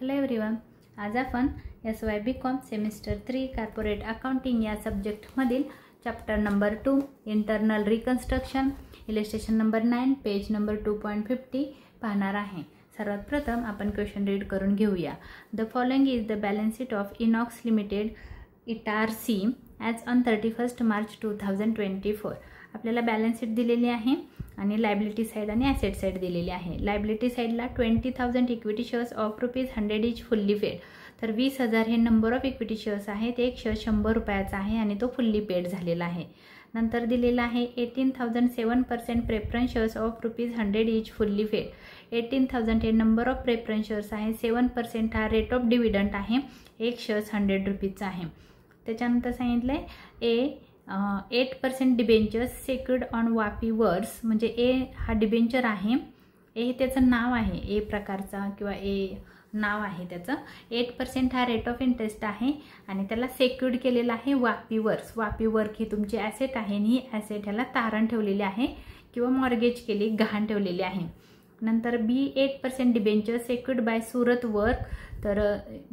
Hello everyone, आज आपण SYBCom semester 3 corporate accounting या सब्जेक्टमधील chapter number 2 internal reconstruction illustration number 9 page number 2.50 पाहणार आहे। सर्वात प्रथम आपण क्वेश्चन रीड करून घेऊया। The following is the balance sheet of Inox limited Itarsi as on 31 March 2024। आपल्याला बॅलन्स शीट दिलेली आहे आणि लायबिलिटी साइड आणि ॲसेट साइड दिलेली आहे। लायबिलिटी साइडला 20,000 equity shares of ₹100 each fully paid, तर 20,000 हे नंबर ऑफ इक्विटी शेअर्स आहेत। एक शेअर 100 रुपयाचा आहे आणि तो फुल्ली पेड झालेला आहे। नंतर दिलेला आहे 18,000 7% preference shares of ₹100 each fully paid. 18,000 हे नंबर ऑफ प्रेफरन्स शेअर्स आहे। 7% हा रेट ऑफ डिव्हिडंड आहे। एक शेअर 100 रुपीजचा आहे। त्याच्यानंतर सांगितलंय 8% debentures secured on Vapi words, म्हणजे ए हा डिबेंचर आहे। ए त्याचं नाव आहे, ए प्रकारचा किंवा ए नाव आहे त्याचं। 8% हा रेट ऑफ इंटरेस्ट आहे आणि त्याला सेक्युर्ड केलेला आहे वापी वर्क्स। वापी वर्क ही तुमची ॲसेट आहे आणि ही ॲसेट ह्याला तारण ठेवलेली आहे किंवा मॉर्गेज केली, गहाण ठेवलेली आहे। नंतर B 8% debenture secured by Surat work, तर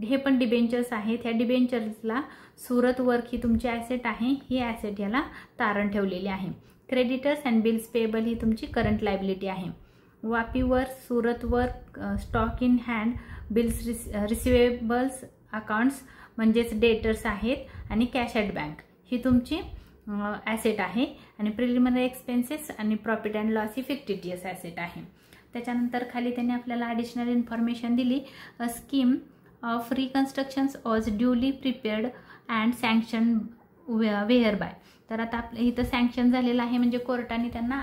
हे पण डिबेंचर्स आहेत। ह्या डिबेंचर्सला सुरत वर्क ही तुमची ॲसेट आहे, ही ॲसेट याला तारण ठेवलेली आहे। क्रेडिटर्स अँड बिल्स पेबल ही तुमची करंट लायबिलिटी आहे। Vapi work, Surat work, stock in hand, bills receivables accounts म्हणजेच डेटर्स आहेत आणि कॅश ॲट बँक ही तुमची ॲसेट आहे आणि प्रिलिमिनरी एक्सपेन्सेस आणि प्रॉफिट अँड लॉस ही फिक्टिटियस ॲसेट आहे। त्याच्यानंतर खाली त्यांनी आपल्याला ॲडिशनल इन्फॉर्मेशन दिली। A scheme of reconstructions was duly prepared and sanction were by, तर आता आपल्या इथं सँक्शन झालेलं आहे म्हणजे कोर्टाने त्यांना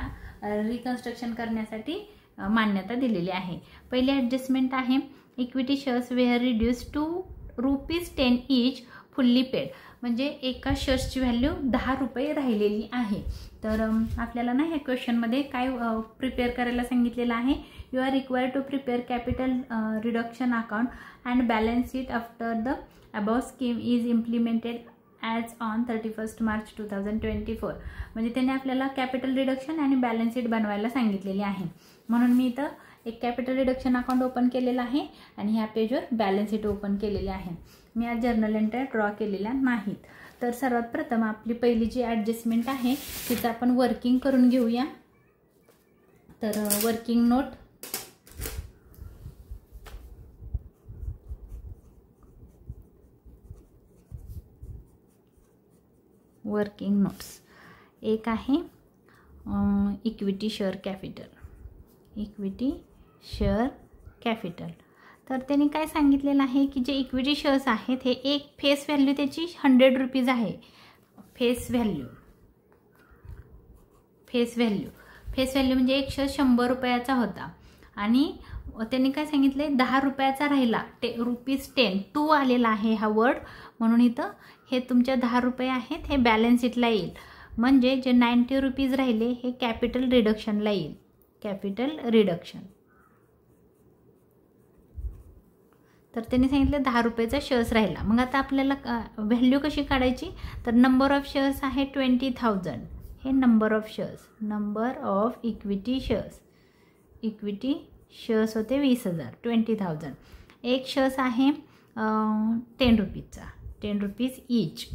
रिकन्स्ट्रक्शन करण्यासाठी मान्यता दिलेली आहे। पहिली ॲडजस्टमेंट आहे equity shares were reduce to ₹10 each fully paid, म्हणजे एका शेअर्सची व्हॅल्यू 10 रुपये राहिलेली आहे। तर आपल्याला ना ह्या क्वेश्चनमध्ये काय प्रिपेअर करायला सांगितलेलं आहे, you are required to prepare capital reduction account and balance sheet after the above scheme is implemented as on 31 March 2024, म्हणजे त्यांनी आपल्याला कॅपिटल रिडक्शन आणि बॅलन्स शीट बनवायला सांगितलेली आहे। म्हणून मी इथं एक कॅपिटल रिडक्शन अकाउंट ओपन केलेलं आहे आणि ह्या पेजवर बॅलन्स शीट ओपन केलेली आहे। मी आज जर्नल एंट्री ड्रॉ केलेल्या नाहीत। तर सर्वात प्रथम आपली पहिली जी ॲडजस्टमेंट आहे तिचं आपण वर्किंग करून घेऊया। तर वर्किंग नोट, वर्किंग नोट्स एक आहे equity share capital, equity share capital. तर त्यांनी काय सांगितलेलं आहे की जे इक्विटी शेअर्स आहेत हे एक फेस व्हॅल्यू त्याची 100 रुपीज आहे। फेस व्हॅल्यू म्हणजे एक शेअर 100 रुपयाचा होता आणि त्यांनी काय सांगितले 10 रुपयाचा राहिला, ₹10 टू आलेला आहे हा वर्ड, म्हणून इथं हे तुमच्या 10 रुपये आहेत हे बॅलन्स शीटला येईल। म्हणजे जे 90 रुपीज राहिले हे कॅपिटल रिडक्शनला येईल, कॅपिटल रिडक्शन। तर त्यांनी सांगितलं 10 रुपयाचा शेअर्स राहिला। मग आता आपल्याला व्हॅल्यू कशी काढायची, तर नंबर ऑफ शेअर्स आहे 20,000, हे number of shares, number of equity shares, equity shares होते 20,000, 20,000। एक शेअर्स आहे 10 रुपीजचा, 10 रुपीज इच,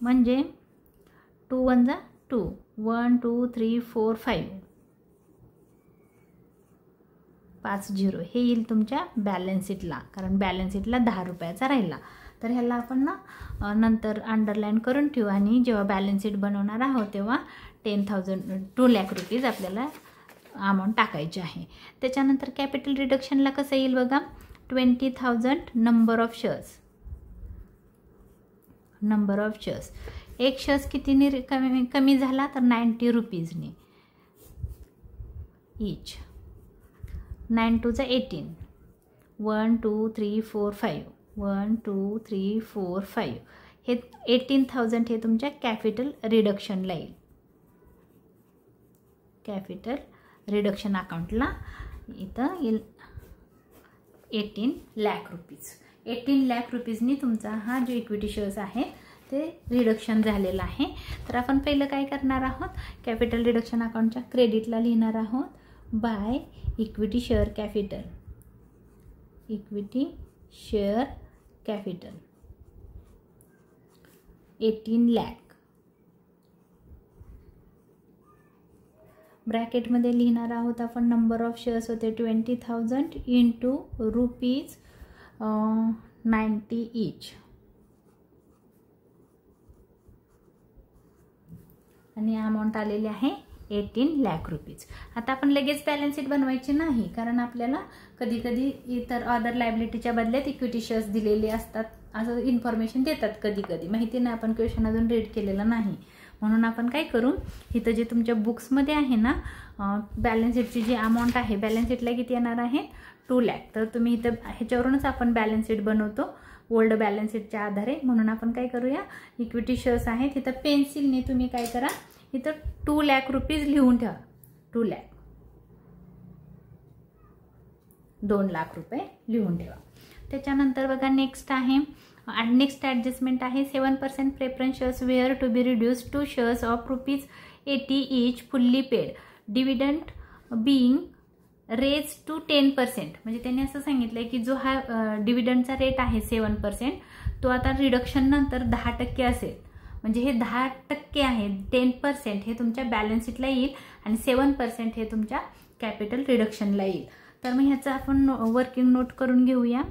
म्हणजे 2 1 जा 2, 1 2 3 4 5, 50 हे येईल तुमच्या बॅलन्स शीटला, कारण बॅलन्स शीटला 10 रुपयाचा राहिला। तर ह्याला आपण ना नंतर अंडरलाईन करून ठेवू आणि जेव्हा बॅलन्स शीट बनवणार आहोत तेव्हा 2 लाख रुपीज आपल्याला अमाऊंट टाकायची आहे। त्याच्यानंतर कॅपिटल रिडक्शनला कसं येईल बघा, 20,000 number of shares, number of shares, एक शेअर्स कितीने कमी झाला तर 90 रुपीजने इच, 9 2 18, 1 2 3 4 5, 1 2 3 4 5 हे 18,000 हे तुमच्या कॅपिटल रिडक्शनला येईल, कॅपिटल रिडक्शन अकाउंटला इथं येईल 18 लाख रुपीज। 18 लाख रुपीजनी तुमचा हा जो इक्विटी शेअर्स आहे ते रिडक्शन झालेलं आहे। तर आपण पहिलं काय करणार आहोत, कॅपिटल रिडक्शन अकाउंटच्या क्रेडिटला लिहिणार आहोत by equity share capital, equity share capital 18 lakh. ब्रॅकेटमध्ये लिहिणार आहोत आपण नंबर ऑफ शेअर्स होते 20,000 इंटू ₹90 ईच. आणि अमाऊंट आलेली आहे 18 लाख रुपीज. आता आपण लगेच बॅलन्स शीट बनवायची नाही, कारण आपल्याला कधी कधी इतर अदर लायबिलिटीच्या बदल्यात इक्विटी शेअर्स दिलेले असतात असं इन्फॉर्मेशन देतात. कधी कधी माहिती नाही, आपण क्वेश्चन अजून रीड केलेलं नाही. म्हणून आपण काय करू, इथं जे तुमच्या बुक्समध्ये आहे ना बॅलन्स शीटची जी अमाऊंट आहे, बॅलन्स शीटला किती येणार आहे 2 लाख. तर तुम्ही इथं ह्याच्यावरूनच आपण बॅलन्स शीट बनवतो ओल्ड बॅलन्स शीटच्या आधारे. म्हणून आपण काय करूया, इक्विटी शेअर्स आहेत इथं पेन्सिलने तुम्ही काय करा, इथं 2 लाख रुपीज लिहून ठेवा. 2 लाख 2 लाख रुपये लिहून ठेवा. त्याच्यानंतर बघा नेक्स्ट आहे, नेक्स्ट ॲडजस्टमेंट आहे 7% preference shares were to be reduce to shares of ₹80 each fully paid dividend being raise to 10%. म्हणजे त्यांनी असं सांगितलं की जो हा डिव्हिडंडचा रेट आहे 7%, तो आता रिडक्शन नंतर 10% असेल. म्हणजे हे 10% आहे, 10% हे तुमच्या बॅलन्स शीटला येईल आणि 7% हे तुमच्या कॅपिटल रिडक्शनला येईल. तर मग ह्याचं आपण वर्किंग नोट करून घेऊया.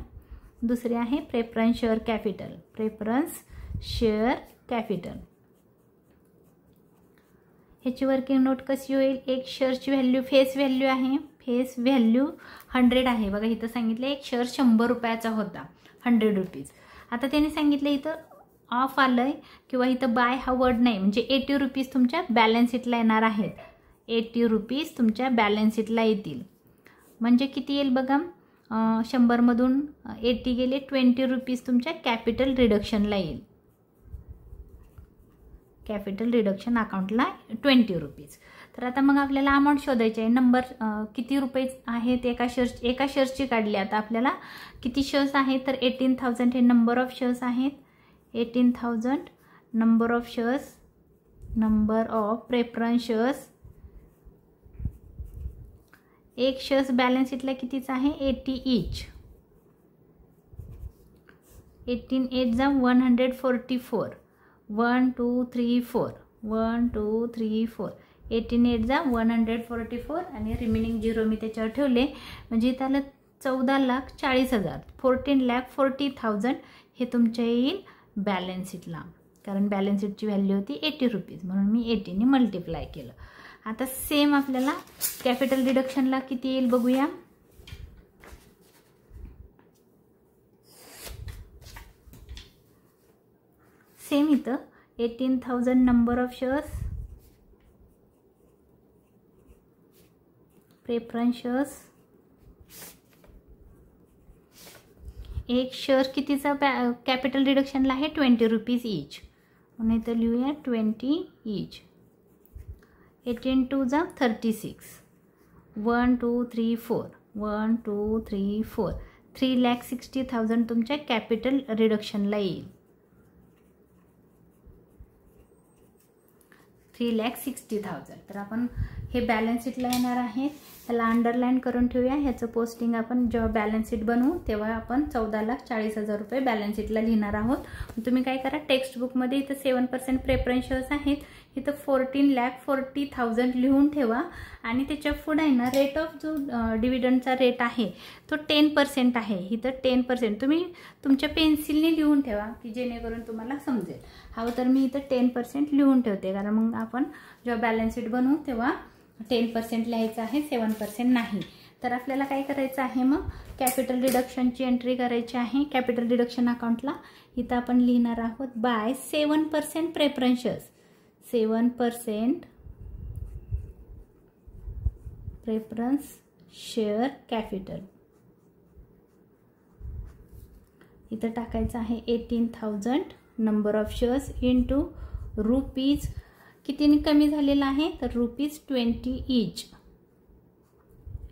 दुसरे आहे preference share capital. Preference share capital ह्याची वर्किंग नोट कशी होईल, एक शेअरची व्हॅल्यू फेस व्हॅल्यू आहे, फेस व्हॅल्यू 100 आहे. बघा इथं सांगितलं एक शेअर 100 रुपयाचा होता, 100 रुपीज. आता त्यांनी सांगितलं इथं ऑफ आलंय किंवा इथं बाय हा वर्ड नाही, म्हणजे 80 रुपीज तुमच्या बॅलन्स शीटला येणार आहेत. 80 रुपीज तुमच्या बॅलन्स शीटला येतील. म्हणजे किती येईल बघा, 100 मधून 80 गेले, 20 रुपीज तुमच्या कॅपिटल रिडक्शनला येईल. कॅपिटल रिडक्शन अकाउंटला 20 रुपीज. तर आता मग आपल्याला अमाऊंट शोधायची आहे. नंबर किती रुपये आहेत एका शेअर्सची काढली. आता आपल्याला किती शेअर्स आहेत, तर 18,000 हे नंबर ऑफ शेअर्स आहेत. 18,000 number of shares, number of preference shares. एक शेअर्स बॅलन्स शीटला कितीचा आहे 80 ईच. 18 8 जा 144. 1 2 3 4 1 2 3 4 18 8 जा 144 आणि रिमेनिंग 0 मी त्याच्यावर ठेवले. म्हणजे त्याला 14,40,000 14,40,000 हे तुमच्या येईल बॅलन्स शीटला. कारण बॅलन्स शीटची व्हॅल्यू होती 80 रुपीज, म्हणून मी 80ने मल्टिप्लाय केलं. आता सेम आपल्याला कॅपिटल रिडक्शनला किती येईल बघूया. सेम इथं 18,000 number of shares, preference shares. एक शेअर कितीचा कॅपिटल रिडक्शनला आहे 20 रुपीज ईच, म्हणून इथं लिहूया 20 ईच. 18 2 जा 36. 1 2 3 4 1 2 3 4 3,60,000 तुमच्या कॅपिटल रिडक्शनला येईल. 3,60,000. तर आपण हे बॅलन्स शीटला येणार आहे, त्याला अंडरलाईन करून ठेवूया. ह्याचं पोस्टिंग आपण जेव्हा बॅलन्स शीट बनवू तेव्हा आपण 14,40,000 रुपये बॅलन्स शीटला लिहिणार आहोत. तुम्ही काय करा, टेक्स्ट बुकमध्ये इथं 7% प्रेफरन्स शेअर्स आहेत, इथं 14,40,000 लिहून ठेवा. आणि त्याच्या पुढे आहे ना रेट ऑफ जो डिव्हिडंडचा रेट आहे तो 10% आहे. इथं 10% तुम्ही तुमच्या पेन्सिलने लिहून ठेवा की जेणेकरून तुम्हाला समजेल. हवं तर मी इथं 10% लिहून ठेवते, कारण मग आपण जेव्हा बॅलन्स शीट बनवू तेव्हा 10% लिहायचं आहे, 7% नाही. तर आपल्याला काय करायचं आहे, मग कॅपिटल रिडक्शनची एंट्री करायची आहे कॅपिटल रिडक्शन अकाउंटला. इथं आपण लिहिणार आहोत by 7% preference shares. 7% preference share capital. इथं टाकायचं आहे 18,000 number of shares into rupees. कितीने कमी झालेला आहे तर ₹20 ईच.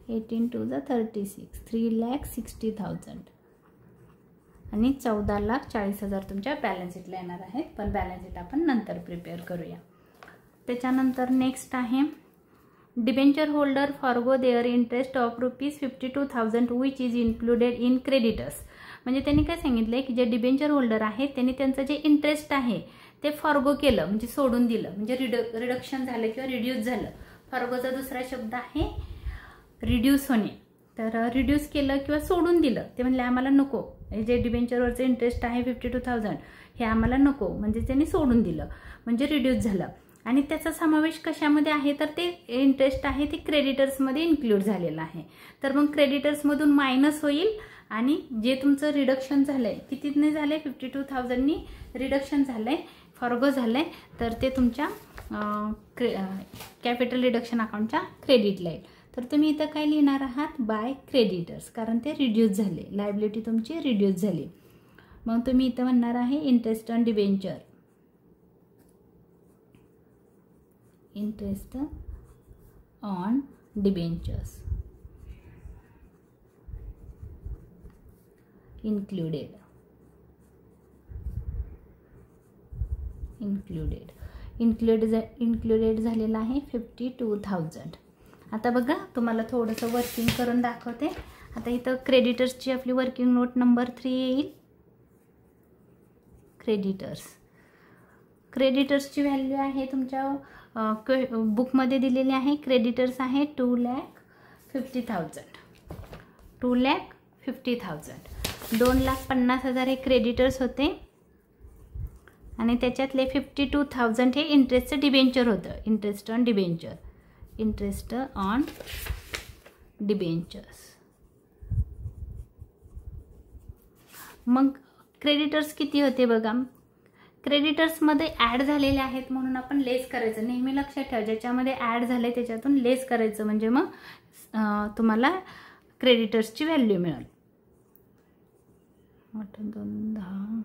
18 2 जा 36 3,60,000 आणि 14,40,000 तुमच्या बॅलन्स शीटला येणार आहेत. पण बॅलन्स शीट आपण नंतर प्रिपेअर करूया. त्याच्यानंतर नेक्स्ट आहे debenture holder forgo their interest of ₹52,000 which is included in creditors. म्हणजे त्यांनी काय सांगितलं की जे डिबेंचर होल्डर आहेत त्यांनी त्यांचं जे इंटरेस्ट आहे ते फॉरगो केलं, म्हणजे सोडून दिलं, म्हणजे रिडक्शन झालं किंवा रिड्यूस झालं. फॉरगोचा दुसरा शब्द आहे रिड्यूस होणे. तर रिड्यूस केलं किंवा सोडून दिलं. ते म्हणले आम्हाला नको, जे डिबेंचरवरचं इंटरेस्ट आहे 52,000 हे आम्हाला नको, म्हणजे त्यांनी सोडून दिलं, म्हणजे रिड्यूस झालं. आणि त्याचा समावेश कशामध्ये आहे तर ते इंटरेस्ट आहे ते क्रेडिटर्समध्ये इन्क्लूड झालेलं आहे. तर मग क्रेडिटर्समधून मायनस होईल आणि जे तुमचं रिडक्शन झालं आहे कितीने झालं आहे 52,000नी रिडक्शन झालं आहे, फॉरगो झालं आहे, तर ते तुमच्या कॅपिटल रिडक्शन अकाउंटच्या क्रेडिटला येईल. तर तुम्ही इथं काय लिहिणार आहात बाय क्रेडिटर्स, कारण ते रिड्यूस झाले, लायबिलिटी तुमची रिड्यूस झाली. मग तुम्ही इथं म्हणणार आहे interest on debenture, interest on debentures included झालेला आहे 52,000. आता बघा तुम्हाला थोडंसं वर्किंग करून दाखवते. आता इथं क्रेडिटर्सची आपली वर्किंग नोट नंबर 3 येईल. क्रेडिटर्सची व्हॅल्यू आहे तुमच्या बुकमध्ये दिलेली आहे. क्रेडिटर्स आहे 2,50,000. 2,50,000 हे क्रेडिटर्स होते आणि त्याच्यातले 52,000 हे इंटरेस्टचं डिबेंचर होतं. Interest on debentures. मग क्रेडिटर्स किती होते बघा. क्रेडिटर्समध्ये ॲड झालेले आहेत म्हणून आपण लेस करायचं. नेहमी लक्षात ठेवा, ज्याच्यामध्ये ॲड झाले त्याच्यातून लेस करायचं, म्हणजे मग तुम्हाला क्रेडिटर्सची व्हॅल्यू मिळेल. 8, 2, 10,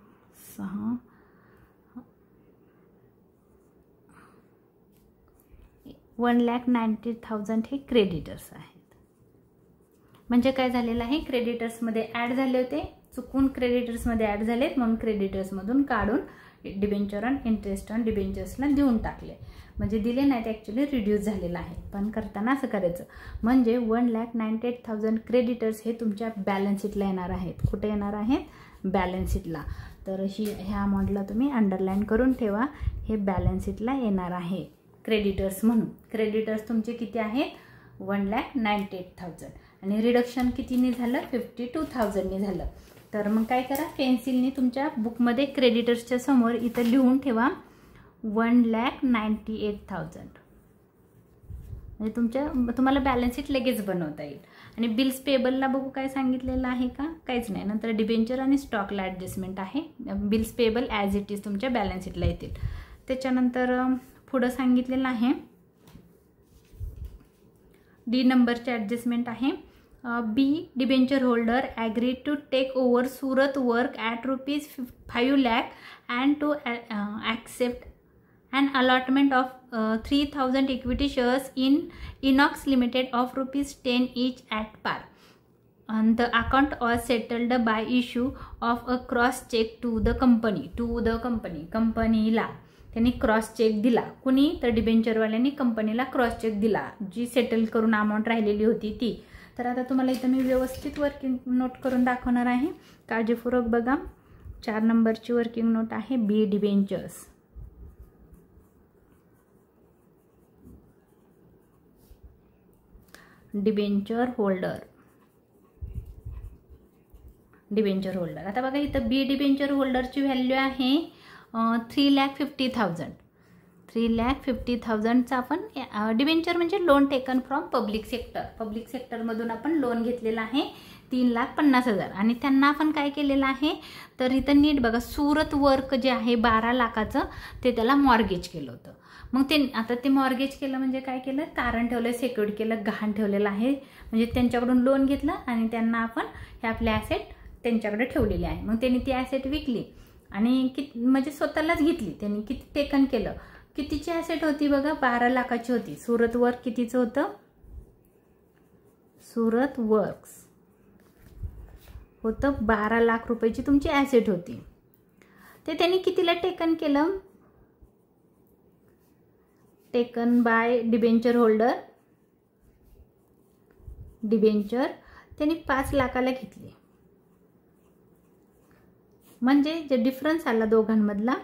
6, 1,90,000 हे क्रेडिटर्स आहेत. म्हणजे काय झालेलं आहे, क्रेडिटर्समध्ये ॲड झाले होते, चुकून क्रेडिटर्समध्ये ॲड झालेत म्हणून क्रेडिटर्समधून काढून डिबेंचर ऑन इंटरेस्ट ऑन डिबेंचर्सला देऊन टाकले. म्हणजे दिले नाहीत, ॲक्च्युली रिड्यूस झालेलं आहे. पण करताना असं करायचं, म्हणजे 1,98,000 क्रेडिटर्स हे तुमच्या बॅलन्स शीटला येणार आहेत. कुठे येणार आहेत, बॅलन्स शीटला. तर ह्या अमाऊंटला तुम्ही अंडरलाईन करून ठेवा, हे बॅलन्स शीटला येणार आहे क्रेडिटर्स म्हणून. क्रेडिटर्स तुमचे किती आहेत 1,98,000 आणि रिडक्शन कितीने झालं 52,000नी झालं. तर मग काय करा, पेन्सिलने तुमच्या बुकमध्ये क्रेडिटर्सच्या समोर इथं लिहून ठेवा 1,98,000. म्हणजे तुम्हाला बॅलन्स शीट लगेच बनवता येईल. आणि बिल्स पेबलला बघू काय सांगितलेलं आहे का, काहीच नाही. नंतर डिबेंचर आणि स्टॉकला ॲडजस्टमेंट आहे. Bills payable as it is तुमच्या बॅलन्स शीटला येतील. त्याच्यानंतर पुढं सांगितलेलं आहे डी नंबरचे ॲडजस्टमेंट आहे. B debenture holder agree to take over Surat work at ₹5 lakh and to accept an allotment of 3,000 equity shares in Inox Limited of ₹10 each at par. And the account was settled by issue of a cross check to the company. कंपनीला त्यांनी cross check दिला. कुणी तर डिबेंचरवाल्यांनी कंपनीला cross check दिला, जी settle करून amount राहिलेली होती ती. तर आता तुम्हाला इथं मी व्यवस्थित वर्किंग नोट करून दाखवणार आहे. काळजीपूर्वक बघा. 4 नंबरची वर्किंग नोट आहे बी डिबेंचर्स. Debenture holder. आता बघा इथं बी डिबेंचर होल्डरची व्हॅल्यू आहे 3,50,000. 3,50,000चा आपण डिबेंचर म्हणजे लोन टेकन फ्रॉम पब्लिक सेक्टरमधून आपण लोन घेतलेला आहे 3,50,000 आणि त्यांना आपण काय केलेलं आहे तर इथं नीट बघा, सुरत वर्क जे आहे 12 लाखाचं ते त्याला मॉर्गेज केलं होतं. मग आता ते मॉर्गेज केलं म्हणजे काय केलं, तारण ठेवलं, सिक्युरिटी केलं, गहाण ठेवलेलं आहे. म्हणजे त्यांच्याकडून लोन घेतलं आणि त्यांना आपण हे आपले ॲसेट त्यांच्याकडे ठेवलेले आहे. मग त्यांनी ती ॲसेट विकली आणि म्हणजे स्वतःलाच घेतली. त्यांनी किती टेकन केलं, कितीची ॲसेट होती बघा 12 लाखाची होती. सुरत वर्क कितीचं होतं, सुरत वर्क्स होतं 12 लाख रुपयाची तुमची ॲसेट होती. ते त्यांनी कितीला टेकन केलं, taken by debenture holder debenture त्यांनी 5 लाखाला घेतली, म्हणजे जे डिफरन्स आला दोघांमधला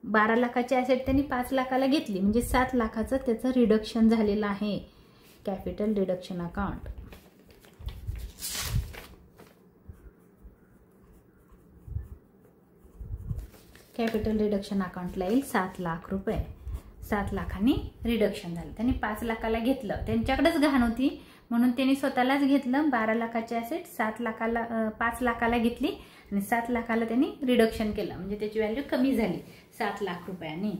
12 लाखाची ॲसेट त्यांनी 5 लाखाला घेतली, म्हणजे 7 लाखाचं त्याचं रिडक्शन झालेलं आहे. Capital reduction account. Capital reduction अकाउंटला येईल 7 लाख रुपये. 7 लाखांनी रिडक्शन झालं. त्यांनी 5 लाखाला घेतलं, त्यांच्याकडेच घाण होती म्हणून त्यांनी स्वतःलाच घेतलं. 12 लाखाची ॲसेट 5 लाखाला घेतली आणि 7 लाखाला त्यांनी रिडक्शन केलं, म्हणजे त्याची व्हॅल्यू कमी झाली 7 लाख रुपयांनी.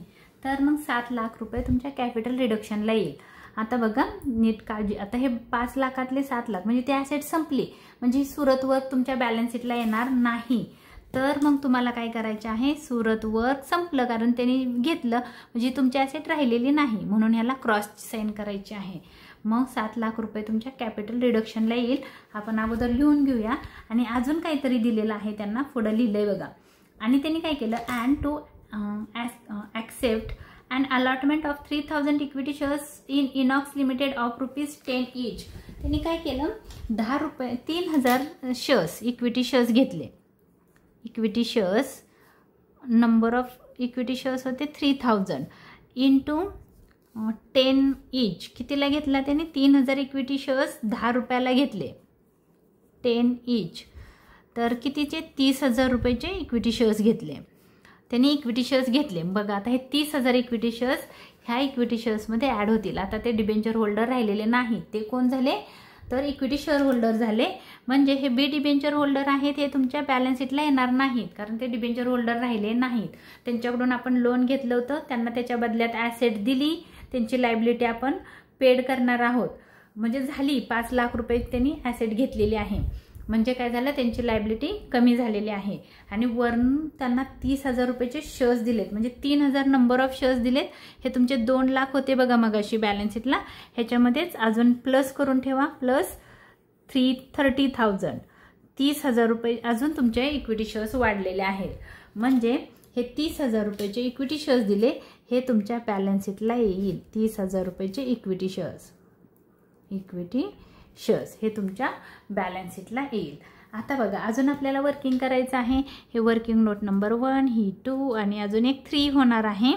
तर मग 7 लाख रुपये तुमच्या कॅपिटल रिडक्शनला येईल. आता बघा नीट काळजी. आता हे 5 लाखातले 7 लाख म्हणजे ते ॲसेट संपली, म्हणजे सुरत वर्क तुमच्या बॅलन्स शीटला येणार नाही. तर मग तुम्हाला काय करायचे आहे, सुरत वर्क संपलं कारण त्यांनी घेतलं, म्हणजे तुमची ॲसेट राहिलेली नाही, म्हणून ह्याला क्रॉस साईन करायची आहे. मग 7 लाख रुपये तुमच्या कॅपिटल रिडक्शनला येईल. आपण अगोदर लिहून घेऊया. आणि अजून काहीतरी दिलेलं आहे त्यांना, पुढं लिहिलंय बघा. आणि त्यांनी काय केलं, and to accept and allotment of 3000 equity shares in Inox limited of ₹10 each. त्यांनी काय केलं, 10 रुपये 3000 शेअर्स इक्विटी शेअर्स घेतले. Equity shares number of equity shares होते 3000 इंटू 10 ईच. कितीला घेतला त्यांनी, 3000 इक्विटी शेअर्स 10 रुपयाला घेतले, 10 ईच. तर कितीचे, 30,000 रुपयाचे इक्विटी शेअर्स घेतले त्यांनी. इक्विटी शेअर्स घेतले बघा. आता हे 30,000 इक्विटी शेअर्स ह्या इक्विटी शेअर्समध्ये ॲड होतील. आता ते डिबेंचर होल्डर राहिलेले नाहीत, ते कोण झाले तर इक्विटी शेअर होल्डर झाले. म्हणजे हे बी डिबेंचर होल्डर आहेत, हे तुमच्या बॅलन्स शीटला येणार नाहीत कारण ते डिबेंचर होल्डर राहिले नाहीत. त्यांच्याकडून आपण लोन घेतलं होतं, त्यांना त्याच्या बदल्यात ॲसेट दिली, त्यांची लायबिलिटी आपण पेड करणार आहोत. म्हणजे झाली 5 लाख रुपये त्यांनी ॲसेट घेतलेली आहे, म्हणजे काय झालं, त्यांची लायबिलिटी कमी झालेली आहे. आणि वरून त्यांना 30,000 रुपयाचे शेअर्स दिलेत, म्हणजे 3000 नंबर ऑफ शेअर्स दिलेत. हे तुमचे 2 लाख होते बघा मगाशी बॅलन्स शीटला, ह्याच्यामध्येच अजून प्लस करून ठेवा, प्लस 30,000 30,000 रुपये अजून तुमचे इक्विटी शेअर्स वाढलेले आहेत. म्हणजे हे 30,000 रुपयाचे इक्विटी शेअर्स दिले, हे तुमच्या बॅलन्स शीटला येईल. 30,000 रुपयाचे इक्विटी शेअर्स हे तुमच्या बॅलन्स शीटला येईल. आता बघा अजून आपल्याला वर्किंग करायचं आहे. हे वर्किंग नोट नंबर 1, ही 2 आणि अजून एक 3 होणार आहे.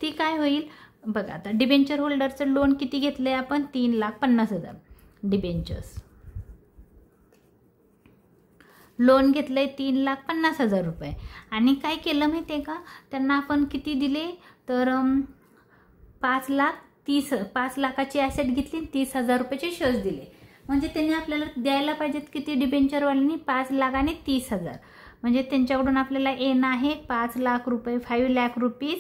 ती काय होईल बघा. आता डिबेंचर होल्डरचं लोन किती घेतलंय आपण, 3,50,000 डिबेंचर्स लोन घेतलंय 3,50,000 रुपये. आणि काय केलं माहिती आहे का, त्यांना आपण किती दिले तर 5 लाखाची ॲसेट घेतली, 30,000 रुपयाचे शेअर्स दिले. म्हणजे त्यांनी आपल्याला द्यायला पाहिजेत किती डिबेंचरवाल्यांनी, 5 लाख आणि 30,000. म्हणजे त्यांच्याकडून आपल्याला येणं आहे 5 लाख रुपये, 5 lakh rupees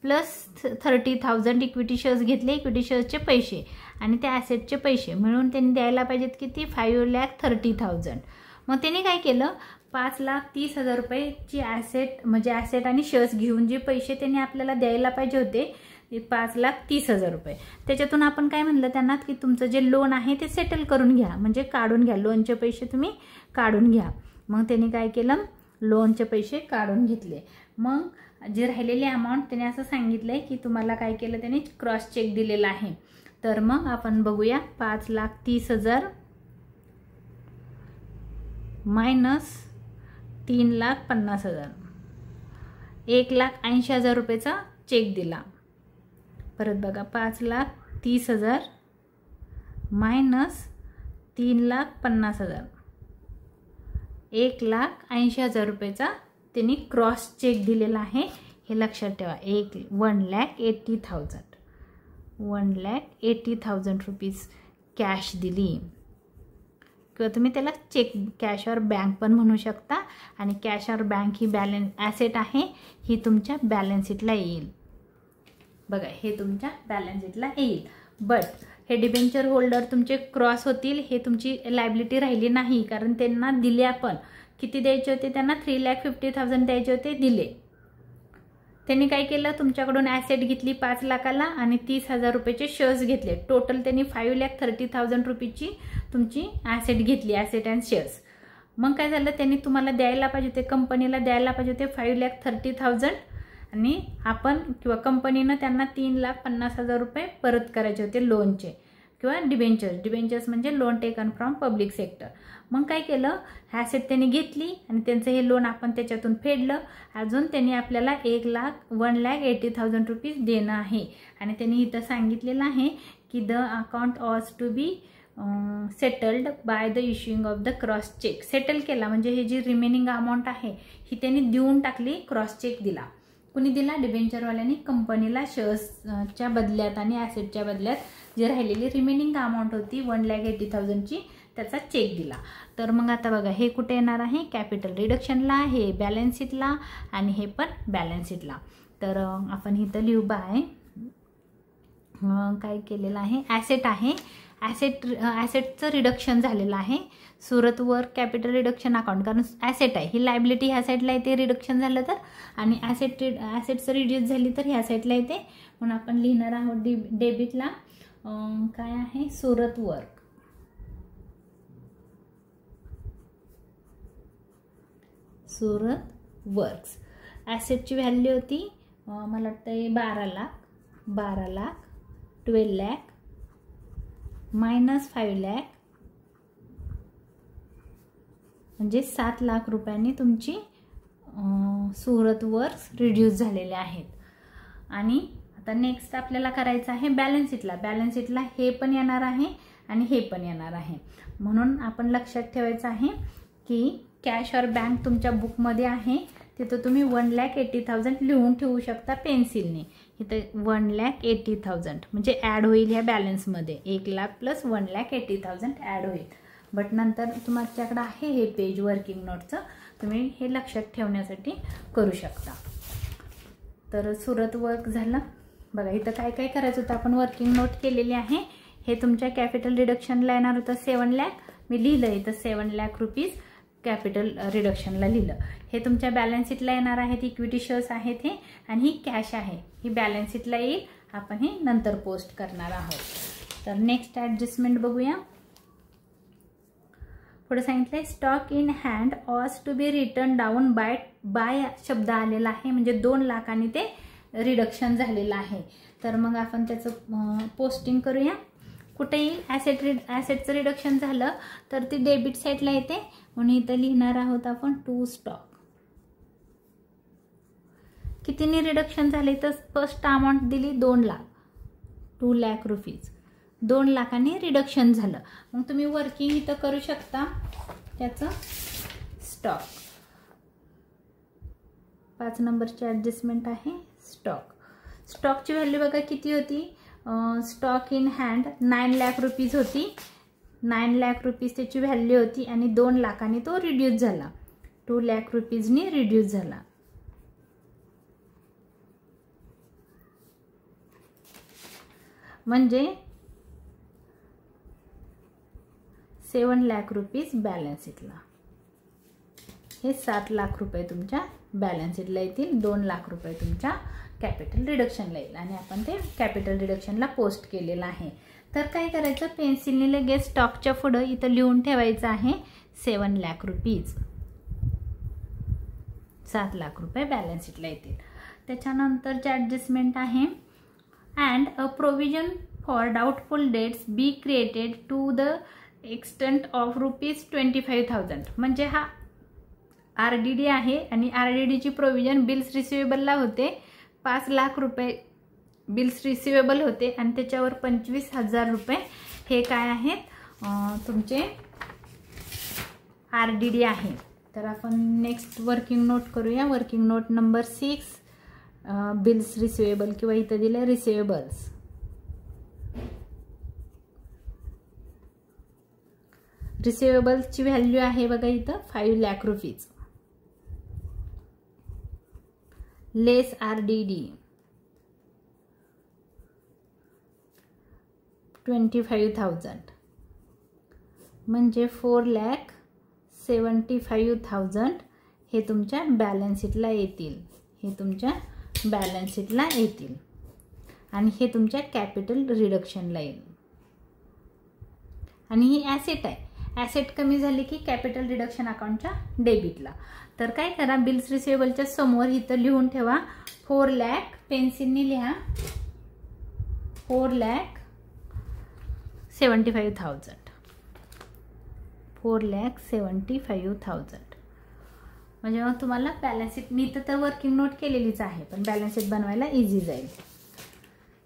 plus 30,000 equity shares घेतले, इक्विटी शेअर्सचे पैसे आणि त्या ॲसेटचे पैसे मिळून त्यांनी द्यायला पाहिजेत किती, 5,30,000. मग त्यांनी काय केलं, 5,30,000 रुपयेची ॲसेट म्हणजे ॲसेट आणि शेअर्स घेऊन जे पैसे त्यांनी आपल्याला द्यायला पाहिजे होते 5,30,000 रुपये, त्याच्यातून आपण काय म्हणलं त्यांना की तुमचं जे लोन आहे ते सेटल करून घ्या, म्हणजे काढून घ्या, लोनचे पैसे तुम्ही काढून घ्या. मग त्यांनी काय केलं, लोनचे पैसे काढून घेतले. मग जे राहिलेले अमाऊंट त्याने असं सांगितलंय की तुम्हाला काय केलं, त्यांनी क्रॉस चेक दिलेला आहे. तर मग आपण बघूया, 5,30,000 मायनस 3,50,000, 1,80,000 रुपयेचा चेक दिला. परत बघा, 5,30,000 मायनस 3,50,000, 1,80,000 रुपयेचा त्यांनी क्रॉस चेक दिलेला आहे. हे लक्षात ठेवा. 1,80,000 रुपीज कॅश दिली, किंवा तुम्ही त्याला चेक कॅश और बँक पण म्हणू शकता. आणि कॅश और बँक ही बॅलन्स ॲसेट आहे, ही तुमच्या बॅलन्स शीटला येईल. बघा हे तुमच्या बॅलन्स शीटला येईल. बट हे डिबेंचर होल्डर तुमचे क्रॉस होतील, हे तुमची लायबिलिटी राहिली नाही कारण त्यांना दिले. आपण किती द्यायचे होते त्यांना, 3,50,000 द्यायचे होते, दिले. त्यांनी काय केलं, तुमच्याकडून ॲसेट घेतली 5 लाखाला आणि 30,000 रुपयाचे शेअर्स घेतले. टोटल त्यांनी 5,30,000 रुपयाची तुमची ॲसेट घेतली, ॲसेट अँड शेअर्स. मग काय झालं, त्यांनी तुम्हाला द्यायला पाहिजे होते, कंपनीला द्यायला पाहिजे होते 5,30,000 आणि आपण किंवा कंपनीनं त्यांना 3,50,000 रुपये परत करायचे होते लोनचे, किंवा डिबेंचर्स म्हणजे loan taken from public sector. मग काय केलं, ॲसेट त्यांनी घेतली आणि त्यांचं हे लोन आपण त्याच्यातून फेडलं. अजून त्यांनी आपल्याला 1,80,000 रुपीज देणं आहे. आणि त्यांनी इथं सांगितलेलं आहे की the account was to be settled by the issuing of the cross cheque. Settle केला म्हणजे हे जी रिमेनिंग अमाऊंट आहे ही त्यांनी देऊन टाकली, क्रॉस चेक दिला. कुणी दिला, डिबेंचरवाल्यांनी कंपनीला शेअर्सच्या बदल्यात आणि ॲसेटच्या बदल्यात जी राहिलेली रिमेनिंग अमाऊंट होती 1,80,000ची त्याचा चेक दिला. तर मग आता बघा हे कुठे येणार आहे, कॅपिटल रिडक्शनला, हे बॅलन्स शीटला आणि हे पण बॅलन्स शीटला. तर आपण इथं लिहू बाय काय केलेलं आहे, ॲसेट आहे, ॲसेटचं रिडक्शन झालेलं आहे. Surat work capital reduction account, कारण ॲसेट आहे ही लायबिलिटी ह्या साईडला येते रिडक्शन झालं तर, आणि ॲसेटचं रिड्यूस झाली तर ह्या साईडला येते. म्हणून आपण लिहिणार आहोत डेबिटला काय आहे, सुरत वर्क. सुरत वर्क्स. ॲसेटची व्हॅल्यू होती मला वाटतं 12 लाख, 12 लाख मायनस 5 लाख म्हणजे 7 लाख रुपयांनी तुमची सुरत वर्क्स रिड्यूस झालेले आहेत. आणि आता नेक्स्ट आपल्याला करायचं आहे बॅलन्स शीटला. बॅलन्स शीटला हे पण येणार आहे आणि हे पण येणार आहे. म्हणून आपण लक्षात ठेवायचं आहे की कॅश और बँक तुमच्या बुकमध्ये आहे, तिथं तुम्ही 1,80,000 लिहून ठेवू शकता पेन्सिलने. इथं 1,80,000 म्हणजे ॲड होईल ह्या बॅलन्समध्ये, 1 लाख प्लस 1,80,000 ॲड होईल. बट नंतर तुमच्याकडे आहे हे पेज वर्किंग नोटचं, तुम्ही हे लक्षात ठेवण्यासाठी करू शकता. तर सुरत वर्क झालं. बघा इथं काय काय करायचं होतं, आपण वर्किंग नोट केलेली आहे. हे तुमच्या कॅपिटल रिडक्शनला येणार होतं 7 लाख, मी लिहिलं इथं 7 लाख रुपीज कॅपिटल रिडक्शनला लिहिलं. हे तुमच्या बॅलन्स शीटला येणार आहेत, इक्विटी शेअर्स आहेत हे, आणि ही कॅश आहे ही बॅलन्स शीटला येईल. आपण हे नंतर पोस्ट करणार आहोत. तर नेक्स्ट ॲडजस्टमेंट बघूया. पुढे सांगितलंय stock in hand was to be return down by शब्द आलेला आहे, म्हणजे 2 लाखांनी ते रिडक्शन झालेलं आहे. तर मग आपण त्याचं पोस्टिंग करूया. कुठे येईल, ॲसेटचं रिडक्शन झालं तर ती डेबिट साईडला येते, म्हणून इथं लिहिणार आहोत आपण टू स्टॉक. कितीने रिडक्शन झाले तर फर्स्ट अमाऊंट दिली 2 लाख, 2 लाख रुपीज, 2 लाखांनी रिडक्शन झालं. मग तुम्ही वर्किंग इथं करू शकता त्याचं स्टॉक. 5 नंबरची ॲडजस्टमेंट आहे स्टॉक. स्टॉकची व्हॅल्यू बघा किती होती, stock in hand 9 lakh rupees होती, 9 लाख रुपीज त्याची व्हॅल्यू होती आणि 2 लाखांनी तो रिड्यूस झाला, 2 लाख रुपीजनी रिड्यूस झाला. म्हणजे 7 लाख रुपीज बॅलन्स शीटला. हे 7 लाख रुपये तुमच्या बॅलन्स शीटला येतील, 2 लाख रुपये तुमच्या कॅपिटल रिडक्शनला येईल. आणि आपण ते कॅपिटल रिडक्शनला पोस्ट केलेलं आहे. तर काय करायचं, पेन्सिलने लगेच स्टॉकच्या पुढं इथं लिहून ठेवायचं आहे 7 लाख रुपीज, 7 लाख रुपये बॅलन्स शीटला येतील. त्याच्यानंतरचे ॲडजस्टमेंट आहे and a provision for doubtful debts be created to the extent of ₹25,000. म्हणजे हा RDD आहे आणि RDDची प्रोव्हिजन बिल्स रिसिवेबलला होते, 5 लाख रुपये बिल्स रिसिवेबल होते आणि त्याच्यावर 25,000 रुपये हे काय आहेत तुमचे RDD आहे. तर आपण नेक्स्ट वर्किंग नोट करूया. Working note number 6 bills receivable किंवा इथं दिले रिसिवेबल्स. रिसिवेबल्सची व्हॅल्यू आहे बघा इथं 5 लाख रुपीज लेस RDD 25,000 म्हणजे 4,75,000 हे तुमच्या बॅलन्स शीटला येतील, हे तुमच्या बॅलन्स शीटला येतील आणि हे तुमच्या कॅपिटल रिडक्शनला येईल. आणि ही ॲसेट आहे, ॲसेट कमी झाली की कॅपिटल रिडक्शन अकाउंटच्या डेबिटला. तर काय करा, बिल्स रिसिवेबलच्या समोर इथं लिहून ठेवा 4 लाख, पेन्सिलने लिहा 4,75,000 4,75,000. 4,75,000 म्हणजे मग तुम्हाला बॅलन्स शीट, मी तर वर्किंग नोट केलेलीच आहे, पण बॅलन्स शीट बनवायला इझी जाईल.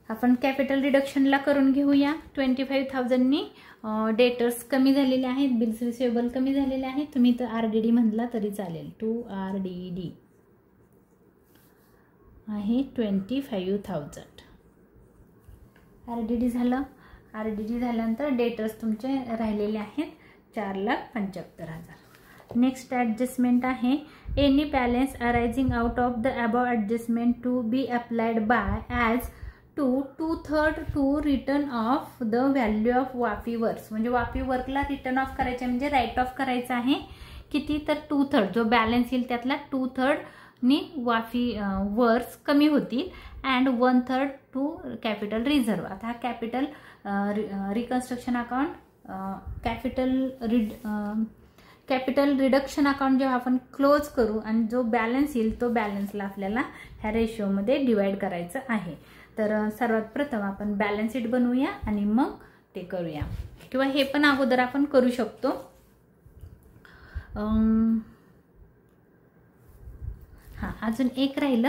आपण कॅपिटल रिडक्शनला करून घेऊया. 25,000नी डेटर्स कमी झालेले आहेत, बिल्स रिसिवेबल कमी झालेले आहेत. तुम्ही तर RDD म्हणला तरी चालेल. 2RDD आहे 25,000. RDD झालं. RDD झाल्यानंतर डेटर्स तुमचे राहिलेले आहेत 4,75,000. नेक्स्ट ॲडजस्टमेंट आहे any balance arising out of the above adjustment to be applied by as to 2/3 to return of the value of Vapi works. म्हणजे वाफी वर्कला रिटर्न ऑफ करायचं म्हणजे राईट ऑफ करायचं आहे. किती तर 2/3 जो बॅलन्स येईल त्यातला 2/3नी वाफी वर्क्स कमी होतील अँड 1/3 टू कॅपिटल रिझर्व. आता हा capital reconstruction account capital reduction account जेव्हा आपण क्लोज करू आणि जो बॅलन्स येईल तो बॅलन्सला आपल्याला ह्या रेशोमध्ये डिवाइड करायचं आहे. तर सर्वात प्रथम आपण बॅलन्स शीट बनवूया आणि मग ते करूया, किंवा हे पण अगोदर आपण करू शकतो. हां, अजून एक राहिलं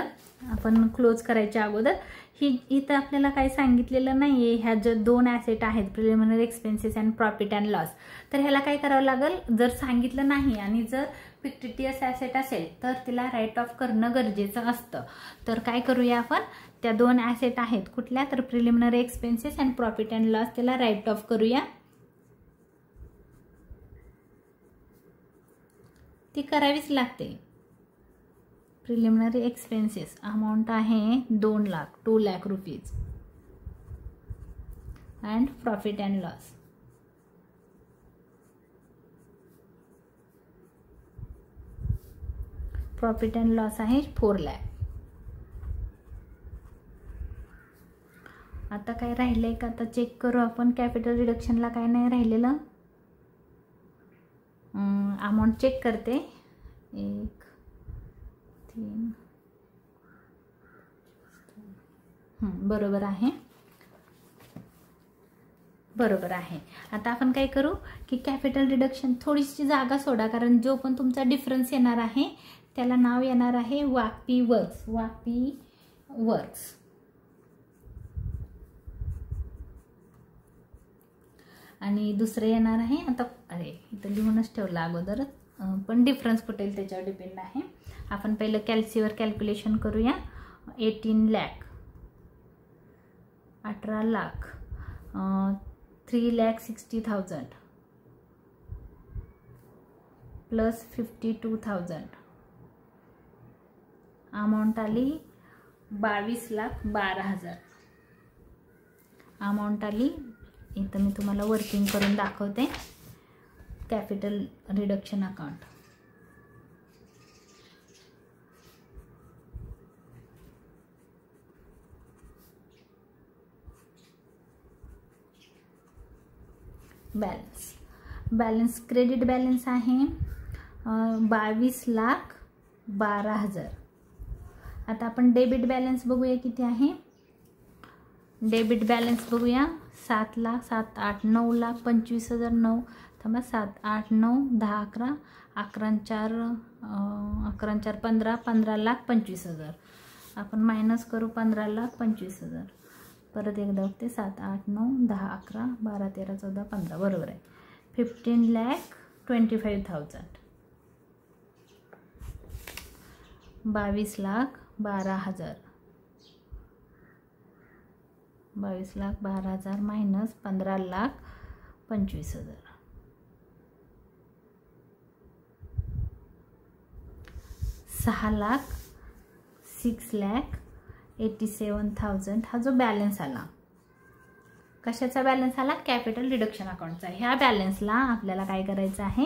आपण क्लोज करायच्या अगोदर. इथं आपल्याला काही सांगितलेलं नाही आहे. ह्या ज्या 2 ॲसेट आहेत, preliminary expenses and profit and loss, तर ह्याला काय करावं लागेल, जर सांगितलं नाही आणि जर फिक्टिटियस ॲसेट असेल तर तिला राईट ऑफ करणं गरजेचं असतं. तर काय करूया आपण, त्या 2 ॲसेट आहेत कुठल्या, तर preliminary expenses and profit and loss, त्याला राईट ऑफ करूया. ती करावीच लागते. प्रिलिमिनरी एक्सपेन्सेस अमाऊंट आहे 2 lakh rupees and profit and loss आहे 4 लाख. आता काय राहिलंय का, आता चेक करू आपण. कॅपिटल रिडक्शनला काय नाही राहिलेलं. अमाऊंट चेक करते. 1 3 बरोबर आहे. आता आपण काय करू की कॅपिटल रिडक्शन थोडीशी जागा सोडा, कारण जो पण तुमचा डिफरन्स येणार आहे त्याला नाव येणार आहे वाफी वर्क्स. आणि दुसरं येणार आहे, आता इथं लिहूनच ठेवलं अगोदरच, पण डिफरन्स कुठे येईल त्याच्यावर डिपेंड आहे. आपण पहिलं कॅल्सीवर कॅल्क्युलेशन करूया. 18 लाख, 18 लाख, 3,60,000 प्लस 52,000 अमाऊंट आली 22,12,000 अमाऊंट आली. इथं मी तुम्हाला वर्किंग करून दाखवते. Capital reduction account balance credit balance आहे 22,12,000. आता आपण डेबिट बॅलन्स बघूया किती आहे. डेबिट बॅलन्स बघूया 7 लाख, 7, 8, 9 लाख 25,000. 9 थांबा, 7, 8, 9, 10, 11, 11, 4, 15, 15,25,000. आपण मायनस करू 15,25,000. परत एकदा बघते 7, 8, 9, 10, 11, 12, 13, 14, 15 बरोबर आहे. 15,25,000 22,12,000 22,12,000 मायनस 15,25,000 6,87,000 हा जो बॅलन्स आला. कशाचा बॅलन्स आला, कॅपिटल रिडक्शन अकाउंटचा. ह्या बॅलन्सला आपल्याला काय करायचं आहे,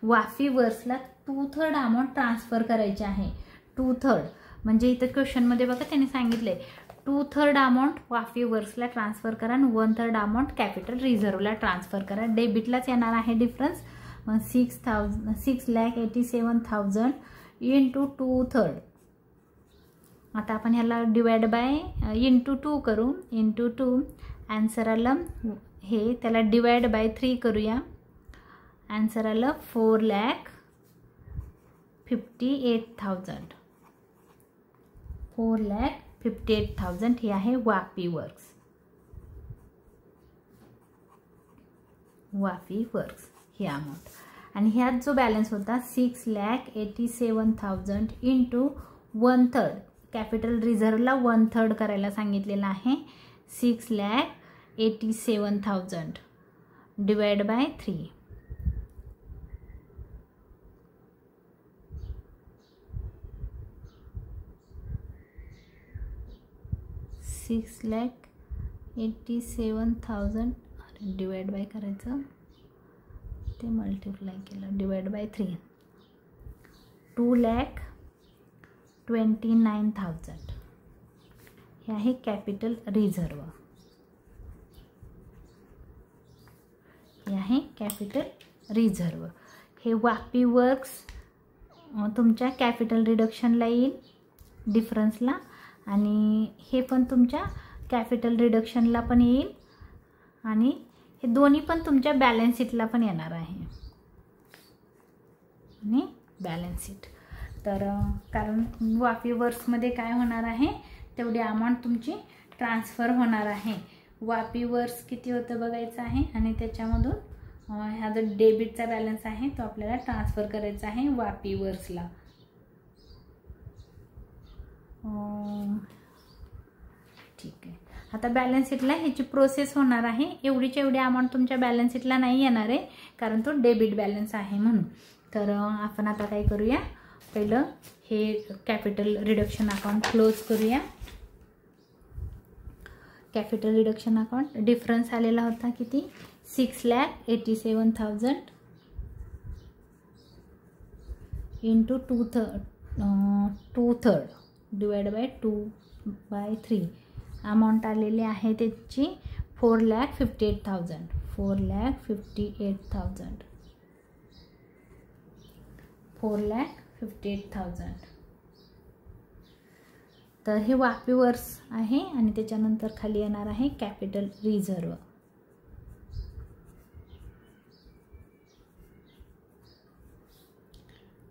वाफी वर्क्सला 2/3 अमाऊंट ट्रान्सफर करायची आहे. 2/3 म्हणजे इथं क्वेश्चनमध्ये बघा त्यांनी सांगितले 2/3 अमाऊंट वाफी वर्क्सला ट्रान्सफर करा आणि 1/3 अमाऊंट कॅपिटल रिझर्वला ट्रान्सफर करा. डेबिटलाच येणार आहे डिफरन्स. 6,87,000 इंटू 2/3. आता आपण ह्याला डिवाइड बाय इंटू 2 करू. इंटू 2 आन्सर आलं हे त्याला डिवाइड बाय 3 करूया. आन्सर आलं 4,58,000. 4,58,000 हे आहे वापी वर्क्स. वापी वर्क्स ही अमाऊंट. आणि ह्यात जो बॅलन्स होता 6,87,000 इंटू 1/3. कॅपिटल रिझर्वला 1/3 करायला सांगितलेलं आहे. 6,87,000 डिवाइड बाय 3. 6,87,000 डिवाइड बाय करायचं, ते मल्टिप्लाय केलं, डिवाइड बाय 3. 2,29,000 हे आहे कॅपिटल रिझर्व. हे आहे कॅपिटल रिझर्व. हे वापी वर्क्स तुमच्या कॅपिटल रिडक्शनला येईल, डिफरन्सला, आणि हे पण तुमच्या कॅपिटल रिडक्शनला पण येईल, आणि हे दोन्ही पण तुमच्या बॅलन्स शीटला पण येणार आहे. आणि बॅलन्स शीट तर कारण वापी वर्क्समध्ये काय होणार आहे, तेवढी अमाऊंट तुमची ट्रान्सफर होणार आहे. वापी वर्क्स किती होतं बघायचं आहे, आणि त्याच्यामधून हा जो डेबिटचा बॅलन्स आहे तो आपल्याला ट्रान्सफर करायचा आहे वापी वर्क्सला. ठीक आहे. आता बॅलन्स शीटला ह्याची प्रोसेस होणार आहे. एवढीच्या एवढी अमाऊंट तुमच्या बॅलन्स शीटला नाही येणार आहे, कारण तो डेबिट बॅलन्स आहे म्हणून. तर आपण आता काय करूया, पहिलं हे कॅपिटल रिडक्शन अकाउंट क्लोज करूया. कॅपिटल रिडक्शन अकाउंट डिफरन्स आलेला होता किती, 6,87,000 इंटू 2/3 डिवाइड बाय 2/3. अमाऊंट आलेली आहे त्याची 4,58,000. 4,58,000. 4,58,000. तर हे वापी वर्क्स आहे, आणि त्याच्यानंतर खाली येणार आहे कॅपिटल रिझर्व.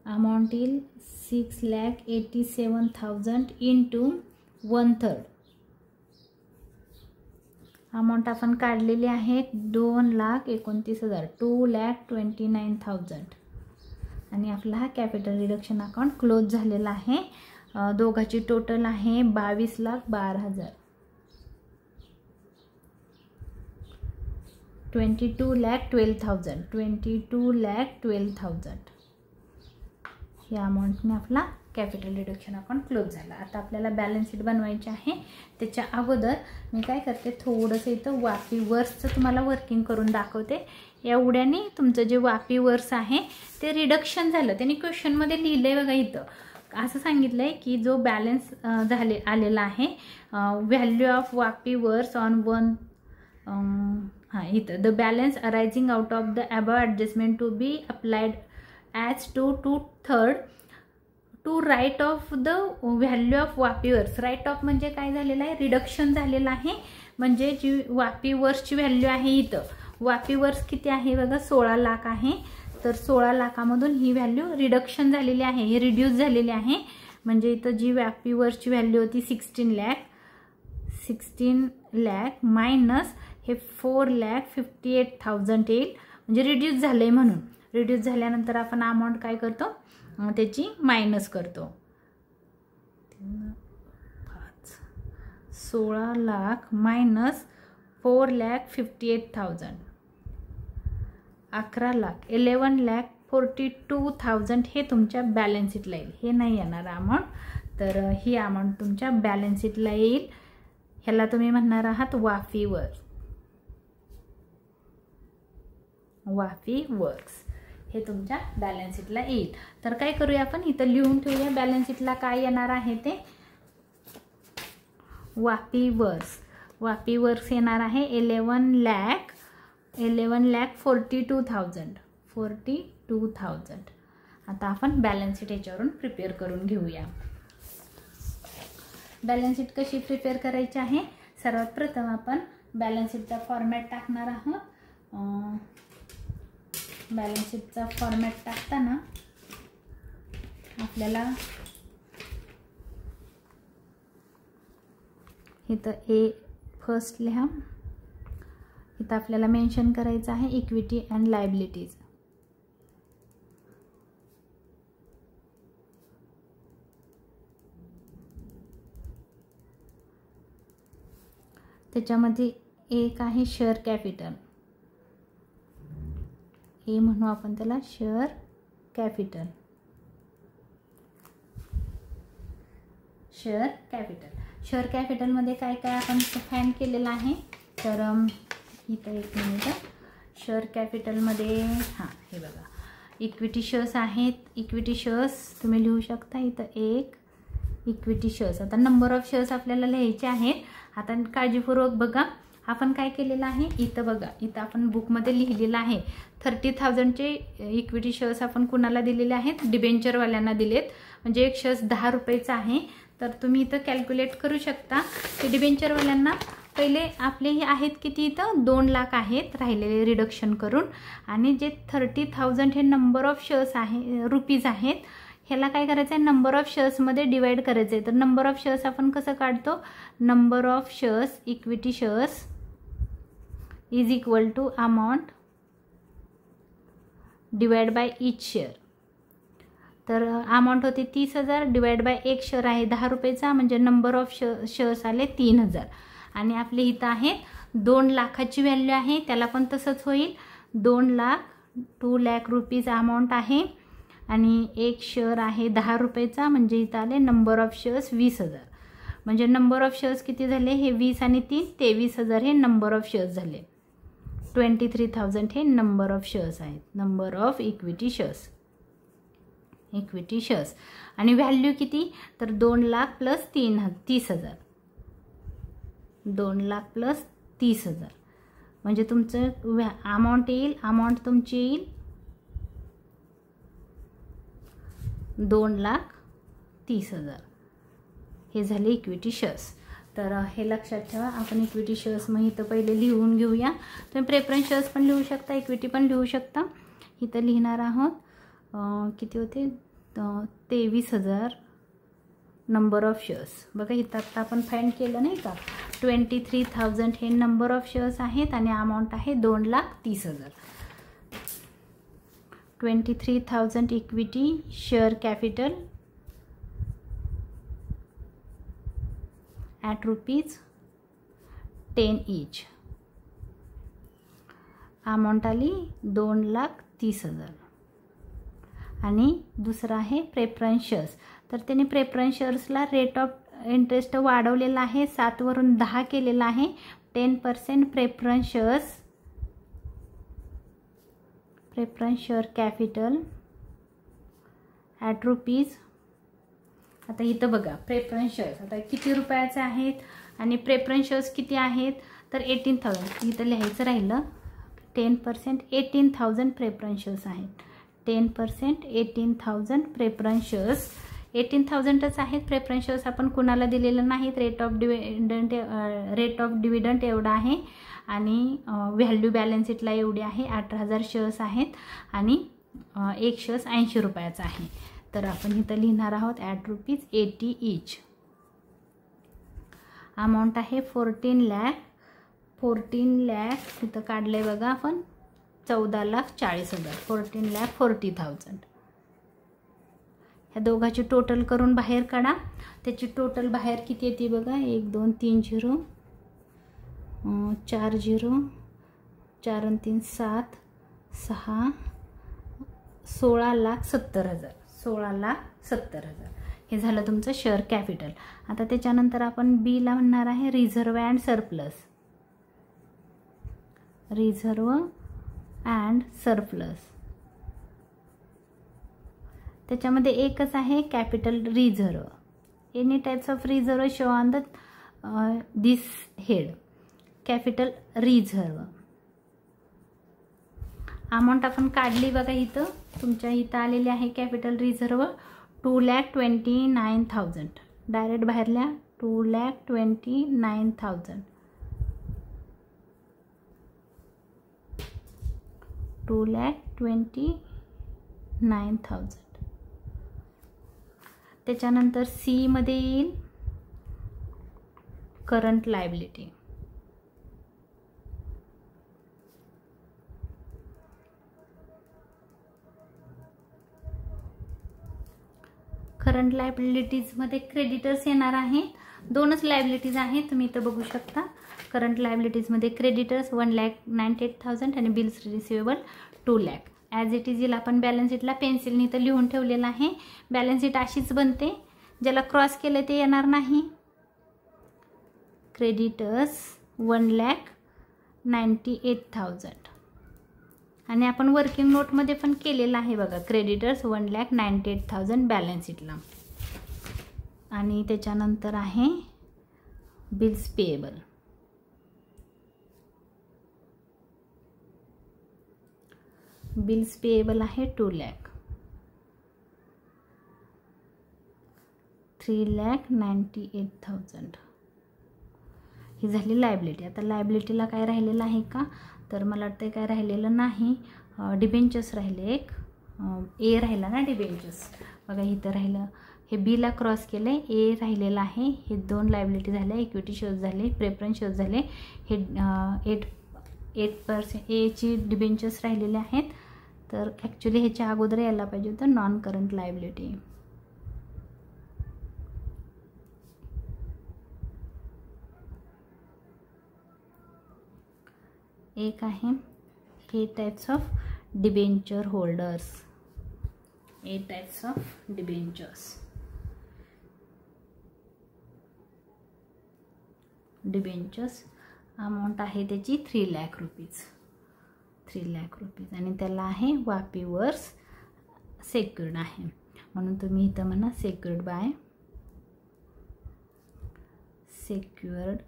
अमाऊंट येईल 6,87,000 इंटू 1/3. अमाऊंट आपण काढलेली आहे 2,29,000. 2,29,000. आणि आपला हा कॅपिटल रिडक्शन अकाउंट क्लोज झालेला आहे. दोघाची टोटल आहे 22,12,000. 22,12,000. 22,12,000 या अमाऊंटने आपला कॅपिटल रिडक्शन अकाउंट क्लोज झाला. आता आपल्याला बॅलन्स शीट बनवायची आहे. त्याच्या अगोदर मी काय करते, थोडंसं इथं वापी वर्क्सचं तुम्हाला वर्किंग करून दाखवते. एवढ्याने तुमचं जे वापी वर्क्स आहे ते रिडक्शन झालं. त्यांनी क्वेश्चनमध्ये लिहिलं आहे बघा, इथं असं सांगितलं आहे की जो बॅलन्स आलेला आहे, value of Vapi works on one, इथं the balance arising out of the above adjustment to be applied as to 2/3 to write off the value of Vapi works. Write off म्हणजे काय झालेलं आहे, रिडक्शन झालेलं आहे. म्हणजे जी वापी वर्क्सची व्हॅल्यू आहे, इथं वापी वर्क्स किती आहे बघा, 16 लाख आहे. तर 16 लाखामधून ही व्हॅल्यू रिडक्शन झालेली आहे, ही रिड्यूस झालेली आहे. म्हणजे इथं जी वापी वर्क्सची व्हॅल्यू होती 16 लाख मायनस हे 4,58,000 येईल, म्हणजे रिड्यूस झालं आहे. म्हणून रिड्यूस झाल्यानंतर आपण अमाऊंट काय करतो, त्याची मायनस करतो. 16 लाख मायनस 4,58,000, 11 लाख, 11,42,000 हे तुमच्या बॅलन्स शीटला येईल. हे नाही येणार अमाऊंट. तर ही अमाऊंट तुमच्या बॅलन्स शीटला येईल. ह्याला तुम्ही म्हणणार आहात वापी वर्क्स. वापी वर्क्स हे तुमच्या बॅलन्स शीटला येईल. तर काय करूया आपण, इथं लिहून ठेवूया बॅलन्स शीटला काय येणार आहे ते. वापी वर्क्स, वापी वर्क्स येणार आहे 11,42,000. 42,000. आता आपण बॅलन्स शीट याच्यावरून प्रिपेअर करून घेऊया. बॅलन्स शीट कशी प्रिपेअर करायची आहे, सर्वात प्रथम आपण बॅलन्स शीटचा फॉर्मॅट टाकणार आहोत. बॅलन्स शीटचा फॉर्मॅट टाकताना आपल्याला इथं ए फर्स्ट लिहा. इथं आपल्याला मेन्शन करायचं आहे इक्विटी अँड लायबिलिटीज. त्याच्यामध्ये एक आहे शेअर कॅपिटल. ए म्हणू आपण त्याला share capital. Share capital. Share कॅपिटलमध्ये काय काय आपण फाइंड केलेलं आहे. तर इथं एक मिनिट. शेअर कॅपिटलमध्ये हे बघा इक्विटी शेअर्स आहेत. इक्विटी शेअर्स तुम्ही लिहू शकता. इथं एक इक्विटी शेअर्स. आता नंबर ऑफ शेअर्स आपल्याला लिहायचे आहेत. आता काळजीपूर्वक बघा. आपण काय केलेलं आहे इथं बघा. इथं आपण बुकमध्ये लिहिलेलं आहे 30,000चे इक्विटी शेअर्स आपण कुणाला दिलेले आहेत, डिबेंचरवाल्यांना दिलेत. म्हणजे एक शेअर्स 10 रुपयाचा आहे. तर तुम्ही इथं कॅल्क्युलेट करू शकता की डिबेंचरवाल्यांना पहिले आपले हे आहेत किती, इथं 2 लाख आहेत राहिलेले रिडक्शन करून. आणि जे 30,000 हे नंबर ऑफ शेअर्स आहे रुपीज आहेत, ह्याला काय करायचं आहे नंबर ऑफ शेअर्समध्ये डिवाइड करायचं आहे. तर नंबर ऑफ शेअर्स आपण कसं काढतो, number of shares equity shares is equal to amount divide by each share. तर अमाऊंट होती 30,000 डिवाइड बाय एक शेअर आहे 10 रुपयाचा, म्हणजे नंबर ऑफ शेअर्स आले 3,000. आणि आपले इथं आहे 2 लाखाची व्हॅल्यू आहे, त्याला पण तसंच होईल 2 लाख 2 लाख रुपीज अमाऊंट आहे. आणि एक शेअर आहे 10 रुपयाचा, म्हणजे इथं आले नंबर ऑफ शेअर्स 20,000. म्हणजे नंबर ऑफ शेअर्स किती झाले, हे 20 आणि 3 23,000 हे नंबर ऑफ शेअर्स झाले. 23,000 हे नंबर ऑफ शेअर्स आहेत, number of equity shares. Equity shares. आणि व्हॅल्यू किती, तर 2 लाख प्लस 30,000. 2 लाख प्लस 30,000 म्हणजे तुमचं अमाऊंट येईल. अमाऊंट तुमची येईल 2,30,000. हे झाले इक्विटी शेअर्स. तर हे लक्षात ठेवा. आपण इक्विटी शेअर्स मग इथं पहिले लिहून घेऊया. तुम्ही प्रेफरन्स शेअर्स पण लिहू शकता, इक्विटी पण लिहू शकता. इथं लिहिणार आहोत किती होते 23,000 नंबर ऑफ शेअर्स. बघा इथं आता आपण फाइंड केलं नाही का, 23,000 हे नंबर ऑफ शेअर्स आहेत आणि अमाऊंट आहे 2,30,000. 23,000 equity share capital at ₹10 each. Amount आली 2,30,000. आणि दुसरा आहे प्रेफरन्स शेअर्स. तर त्याने प्रेफरन्स शेअर्सला रेट ऑफ इंटरेस्ट वाढवलेला आहे, 7 वरून 10 केलेला आहे. 10% preference shares, preference share capital at ₹. आता इथं बघा प्रेफरन्स शेअर्स आता किती रुपयाचे आहेत आणि प्रेफरन्स शेअर्स किती आहेत, तर 18,000. इथं लिहायचं राहिलं 10% 18,000 प्रेफरन्स शेअर्स आहेत. 10% 18,000 प्रेफरन्स शेअर्स. 18,000च आहेत प्रेफरन्स शेअर्स. आपण कुणाला दिलेलं नाहीत. रेट ऑफ डिव्हिडंड एवढा आहे. आणि व्हॅल्यू बॅलन्स शीटला एवढी आहे 18,000 शेअर्स आहेत. आणि एक शेअर्स 80 रुपयाचा आहे. तर आपण इथं लिहिणार आहोत ॲट ₹80 ईच. अमाऊंट आहे 14 लाख. 14 लाख इथं काढलं आहे बघा आपण 14,40,000. 14,40,000. ह्या दोघांची टोटल करून बाहेर काढा. त्याची टोटल बाहेर किती येते बघा, 1 2 3 0 4 0 4 आणि 3 7 6 16,70,000. 16,70,000 हे झालं तुमचं शेअर कॅपिटल. आता त्याच्यानंतर आपण बीला म्हणणार आहे reserve and surplus. Reserve and surplus. त्याच्यामध्ये एकच आहे capital reserve. Any types of reserve show on the this head. Capital reserve. Amount आपण काढली बघा इथं तुमच्या इथं आलेली आहे कॅपिटल रिझर्व 2,29,000. डायरेक्ट बाहेरल्या 2,29,000. 2,29,000. त्याच्यानंतर सी मध्ये येईल करंट लायबिलिटी. करंट लायबिलिटीजमध्ये क्रेडिटर्स येणार आहेत. दोनच लायबिलिटीज आहेत, तुम्ही इथं बघू शकता. करंट लायबिलिटीजमध्ये क्रेडिटर्स 1,98,000 आणि bills receivable 2 lakh. As it is येईल. आपण बॅलन्स शीटला पेन्सिलने इथं लिहून ठेवलेलं आहे. बॅलन्स शीट अशीच बनते, ज्याला क्रॉस केलं ते येणार नाही. क्रेडिटर्स 1,98,000 आणि आपण वर्किंग नोटमध्ये पण केलेलं आहे बघा. क्रेडिटर्स 1,98,000 बॅलन्स शीटला. आणि त्याच्यानंतर आहे बिल्स पेएबल. बिल्स पेएबल आहे 2 लाख. 3,98,000 ही झाली लायबिलिटी. आता लायबिलिटीला काय राहिलेलं आहे का, तर मला वाटतं काय राहिलेलं नाही. डिबेंचर्स राहिले एक. ए राहिला ना डिबेंचर्स. बघा इथं राहिलं. हे बीला क्रॉस केलं आहे. ए राहिलेलं आहे. हे 2 लायबिलिटी झाल्या. इक्विटी शेअर्स झाले, प्रेफरन्स शेअर्स झाले. हे 8% एची डिबेंचर्स राहिलेले आहेत. तर ॲक्च्युली ह्याच्या अगोदर यायला पाहिजे होतं नॉन करंट लायबिलिटी. एक आहे 8 types of debenture holders. 8 types of debentures. Debentures amount आहे त्याची 3 लाख रुपीज. 3 लाख रुपीज आणि त्याला आहे वापीवर्स सेक्युर्ड आहे. म्हणून तुम्ही इथं म्हणा सेक्युर्ड बाय सेक्युर्ड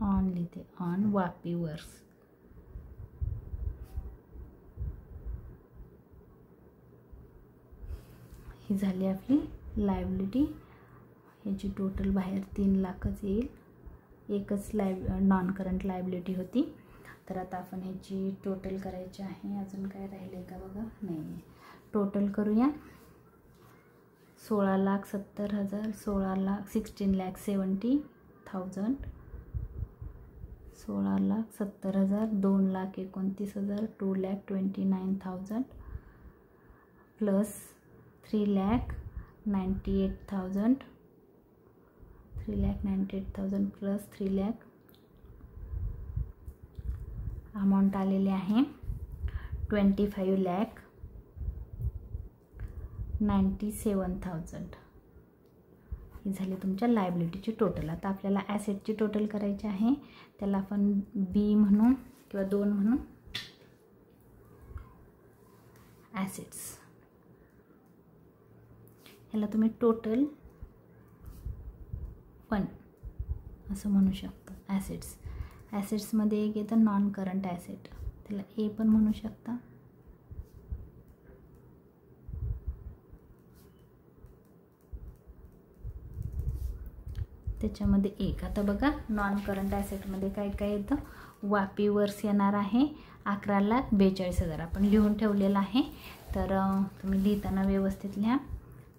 ऑन लिहिते ऑन वापीवर्स. ही झाली आपली लायबिलिटी. ह्याची टोटल बाहेर 3 लाखच येईल. एकच नॉन करंट लायबिलिटी होती. तर आता आपण ह्याची टोटल करायची आहे. अजून काय राहिले का बघा. नाही, टोटल करूया. 16,70,000, 16,70,000, 16,70,000, 2,29,000, 2,29,000 प्लस 3,98,000, 3,98,000 प्लस 3 लाख अमाऊंट आलेले आहे 25,97,000. ही झाली तुमच्या लायबिलिटीची टोटल. आता आपल्याला ॲसेटची टोटल करायची आहे. त्याला आपण बी म्हणू किंवा 2 म्हणू. ॲसेट्स ह्याला तुम्ही टोटल 1 असं म्हणू शकता. ॲसेट्स. ॲसेट्समध्ये एक येतं नॉन करंट ॲसेट, त्याला ए पण म्हणू शकता. त्याच्यामध्ये एक. आता बघा नॉन करंट ॲसेटमध्ये काय काय येतं. वापीवर्स येणार आहे 11,42,000. आपण लिहून ठेवलेलं आहे. तर तुम्ही लिहिताना व्यवस्थित लिहा.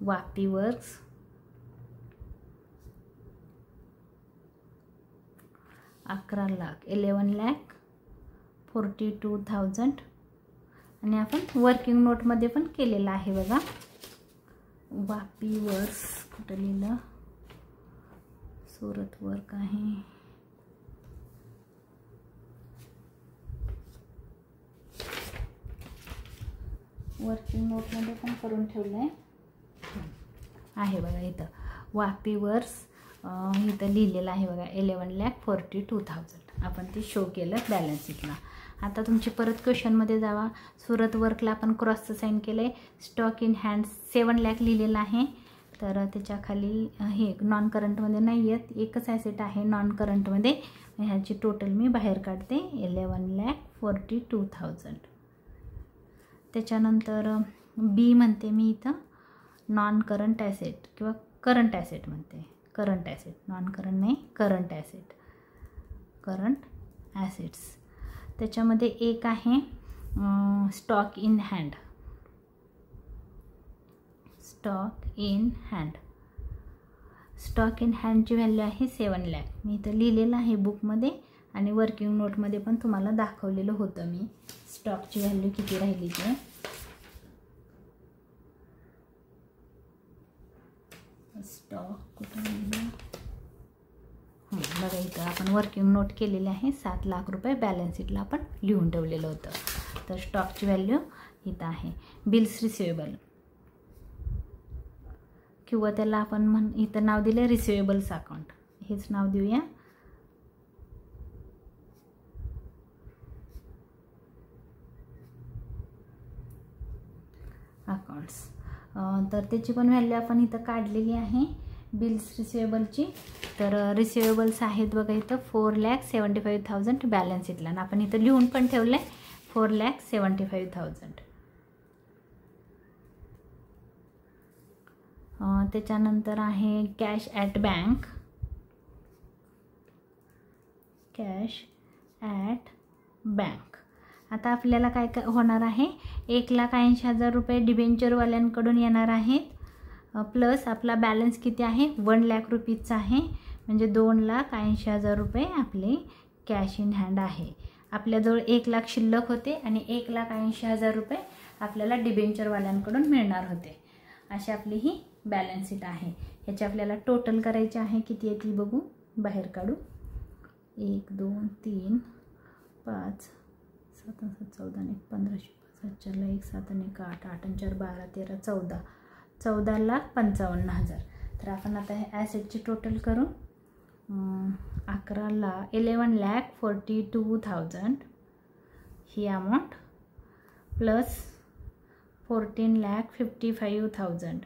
वापीवर्स 11,42,000 आणि आपण वर्किंग नोटमध्ये पण केलेलं आहे बघा. वापीवर्स कुठं लिहिलं, सुरत वर्क आहे. वर्किंग नोटमध्ये पण करून ठेवलं आहे बघा. इथं वापीवर्स इथं लिहिलेलं आहे बघा 11,42,000. आपण ते शो केलं बॅलन्स शीटला. आता तुमची परत क्वेश्चनमध्ये जावा. सुरत वर्कला आपण क्रॉसचं साईन केलं आहे. स्टॉक इन हँड 7 लाख लिहिलेलं आहे. तर त्याच्याखाली हे नॉन करंटमध्ये नाही येत. एकच ॲसेट आहे नॉन करंटमध्ये. ह्याची टोटल मी बाहेर काढते 11,42,000. त्याच्यानंतर बी म्हणते मी इथं नॉन करंट ॲसेट किंवा करंट ॲसेट म्हणते. करंट ॲसेट, नॉन करंट नाही, करंट ॲसेट. Current assets. त्याच्यामध्ये एक आहे stock in hand. Stock in hand. Stock in हँडची व्हॅल्यू आहे 7 लाख. मी इथं लिहिलेलं आहे बुकमध्ये आणि वर्किंग नोटमध्ये पण तुम्हाला दाखवलेलं होतं मी स्टॉकची व्हॅल्यू किती राहिली ते. स्टॉक कुठं लिहिलं बघा, इथं आपण वर्किंग नोट केलेली आहे. 7 लाख रुपये बॅलन्स शीटला आपण लिहून ठेवलेलं होतं. तर स्टॉकची व्हॅल्यू इथं आहे. बिल्स रिसिवेबल किंवा त्याला आपण इथं नाव दिलं रिसिवेबल्स अकाउंट, हेच नाव देऊया. अकाउंट्स. तर त्याची पण व्हॅल्यू आपण इथं काढलेली आहे बिल्स रिसिवेबलची. तर रिसिवेबल्स आहेत बघा इथं 4,75,000 बॅलन्स शीटला, आणि आपण इथं लिहून पण ठेवलं आहे 4,75,000. त्याच्यानंतर आहे cash at bank. Cash at bank. आता आपल्याला काय काय होणार आहे, 1,80,000 रुपये डिबेंचरवाल्यांकडून येणार आहेत, प्लस आपला बॅलन्स किती आहे 1 लाख रुपीजचा आहे, म्हणजे 2,80,000 रुपये आपले कॅश इन हँड आहे. आपल्याजवळ 1 लाख शिल्लक होते आणि 1,80,000 रुपये आपल्याला डिबेंचरवाल्यांकडून मिळणार होते. अशी आपली ही बॅलन्स शीट आहे. ह्याची आपल्याला टोटल करायची आहे. किती येते बघू, बाहेर काढू. 1 2 3 5 7 7 14 1 15 5 4 1 7 1 8 8 4 12 13 14 14,55,000. तर आपण आता हे ॲसेटची टोटल करू. 11,42,000 ही अमाऊंट प्लस 14,55,000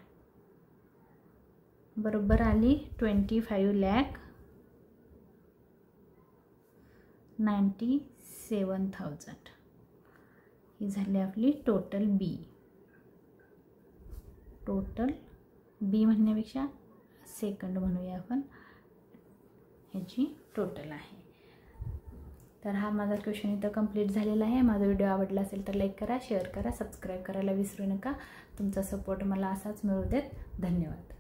बरोबर आली 25,97,000. ही झाली आपली टोटल बी. टोटल बी म्हणण्यापेक्षा सेकंड म्हणूया आपण, ह्याची टोटल आहे. तर हा माझा क्वेश्चन इथं कंप्लीट झालेला आहे. माझा व्हिडिओ आवडला असेल तर लाईक करा, शेअर करा, सबस्क्राईब करायला विसरू नका. तुमचा सपोर्ट मला असाच मिळू देत. धन्यवाद.